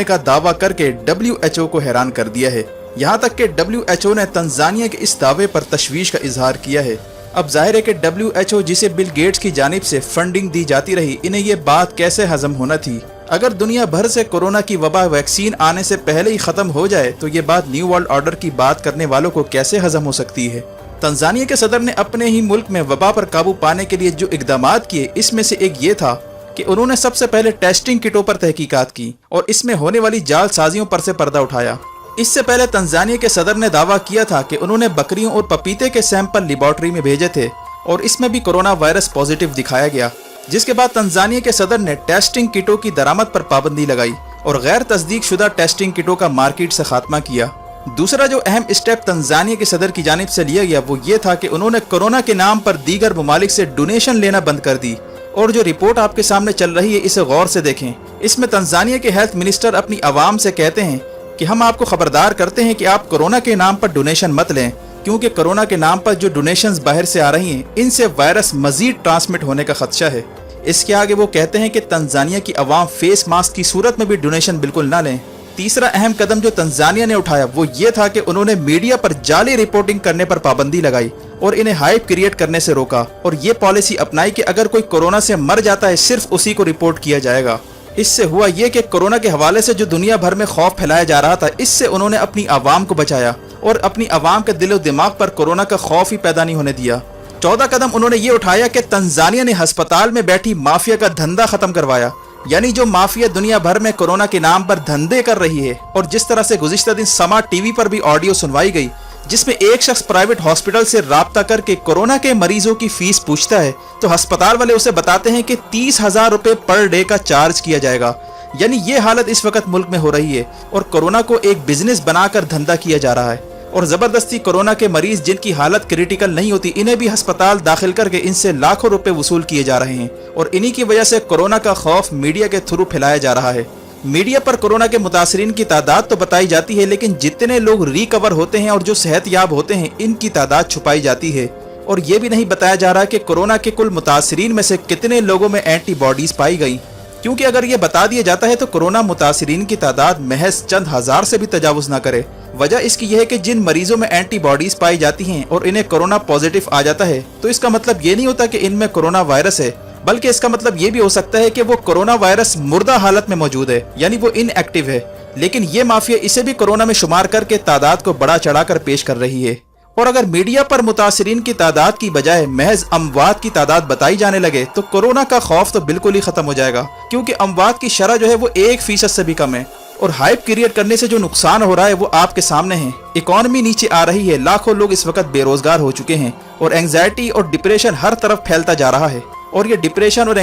का दावा करके WHO को हैरान कर दिया है। यहाँ तक कि WHO ने तंजानिया के इस दावे पर तशवीश का इजहार किया है। अब जाहिर है कि WHO, जिसे बिल गेट्स की जानिब से फंडिंग दी जाती रही, इन्हें ये बात कैसे हजम होना थी। अगर दुनिया भर से कोरोना की वबा वैक्सीन आने से पहले ही खत्म हो जाए तो ये बात न्यू वर्ल्ड ऑर्डर की बात करने वालों को कैसे हजम हो सकती है। तंजानिया के सदर ने अपने ही मुल्क में वबा पर काबू पाने के लिए जो इकदामात किए, इसमें से एक ये था कि उन्होंने सबसे पहले टेस्टिंग किटों पर तहकीकात की और इसमें होने वाली जालसाजियों पर से पर्दा उठाया। इससे पहले तंजानिया के सदर ने दावा किया था कि उन्होंने बकरियों और पपीते के सैंपल लेबॉर्ट्री में भेजे थे और इसमें भी कोरोना वायरस पॉजिटिव दिखाया गया, जिसके बाद तंजानिया के सदर ने टेस्टिंग किटों की दरामद पर पाबंदी लगाई और गैर तस्दीक शुदा टेस्टिंग किटों का मार्केट से खात्मा किया। दूसरा जो अहम स्टेप तंजानिया के सदर की जानिब से लिया गया वो ये था कि उन्होंने कोरोना के नाम पर दीगर ममालिक से डोनेशन लेना बंद कर दी। और जो रिपोर्ट आपके सामने चल रही है इसे गौर से देखें। इसमें तंजानिया के हेल्थ मिनिस्टर अपनी आवाम से कहते हैं कि हम आपको खबरदार करते हैं कि आप कोरोना के नाम पर डोनेशन मत लें, क्योंकि कोरोना के नाम पर जो डोनेशंस बाहर से आ रही हैं इनसे वायरस मजीद ट्रांसमिट होने का खदशा है। इसके आगे वो कहते हैं कि तंजानिया की आवाम फेस मास्क की सूरत में भी डोनेशन बिल्कुल ना लें। तीसरा अहम कदम जो तंजानिया ने उठाया वो ये था कि उन्होंने मीडिया पर जाली रिपोर्टिंग करने पर पाबंदी लगाई और इन्हें हाइप क्रिएट करने से रोका और ये पॉलिसी अपनाई कि अगर कोई कोरोना से मर जाता है सिर्फ उसी को रिपोर्ट किया जाएगा। इससे हुआ ये कि कोरोना के हवाले से जो दुनिया भर में खौफ फैलाया जा रहा था, इससे उन्होंने अपनी आवाम को बचाया और अपनी आवाम के दिलो दिमाग पर कोरोना का खौफ ही पैदा नहीं होने दिया। चौथा कदम उन्होंने ये उठाया कि तंजानिया ने अस्पताल में बैठी माफिया का धंधा खत्म करवाया, यानी जो माफिया दुनिया भर में कोरोना के नाम पर धंधे कर रही है। और जिस तरह से गुज़िश्ता दिन समा टीवी पर भी ऑडियो सुनवाई गई जिसमें एक शख्स प्राइवेट हॉस्पिटल से राब्ता करके कोरोना के मरीजों की फीस पूछता है तो अस्पताल वाले उसे बताते हैं कि 30,000 रुपए पर डे का चार्ज किया जाएगा। यानी ये हालत इस वक्त मुल्क में हो रही है और कोरोना को एक बिजनेस बनाकर धंधा किया जा रहा है और जबरदस्ती कोरोना के मरीज जिनकी हालत क्रिटिकल नहीं होती इन्हें भी अस्पताल दाखिल करके इनसे लाखों रुपए वसूल किए जा रहे हैं और इन्हीं की वजह से कोरोना का खौफ मीडिया के थ्रू फैलाया जा रहा है। मीडिया पर कोरोना के मुतासरीन की तादाद तो बताई जाती है, लेकिन जितने लोग रिकवर होते हैं और जो सेहतयाब होते हैं इनकी तादाद छुपाई जाती है और ये भी नहीं बताया जा रहा कि कोरोना के कुल मुतासरीन में से कितने लोगों में एंटीबॉडीज पाई गई, क्योंकि अगर ये बता दिया जाता है तो कोरोना मुतासरीन की तादाद महज चंद हजार से भी तजावुज ना करे। वजह इसकी यह है कि जिन मरीजों में एंटीबॉडीज पाई जाती हैं और इन्हें कोरोना पॉजिटिव आ जाता है तो इसका मतलब ये नहीं होता कि इनमें कोरोना वायरस है, बल्कि इसका मतलब ये भी हो सकता है कि वो कोरोना वायरस मुर्दा हालत में मौजूद है, यानी वो इनएक्टिव है। लेकिन ये माफिया इसे भी कोरोना में शुमार करके तादाद को बढ़ा चढ़ाकर पेश कर रही है। और अगर मीडिया पर मुतासरीन की तादाद की बजाय महज अमवात की तादाद बताई जाने लगे तो कोरोना का खौफ तो बिल्कुल ही खत्म हो जाएगा, क्योंकि अमवात की शरह जो है वो 1% से भी कम है। और हाइप क्रिएट करने से जो नुकसान हो रहा है वो आपके सामने है। इकोनॉमी नीचे आ रही है, लाखों लोग इस वक्त बेरोजगार हो चुके हैं और एंजाइटी और डिप्रेशन हर तरफ फैलता जा रहा है और ये डिप्रेशन और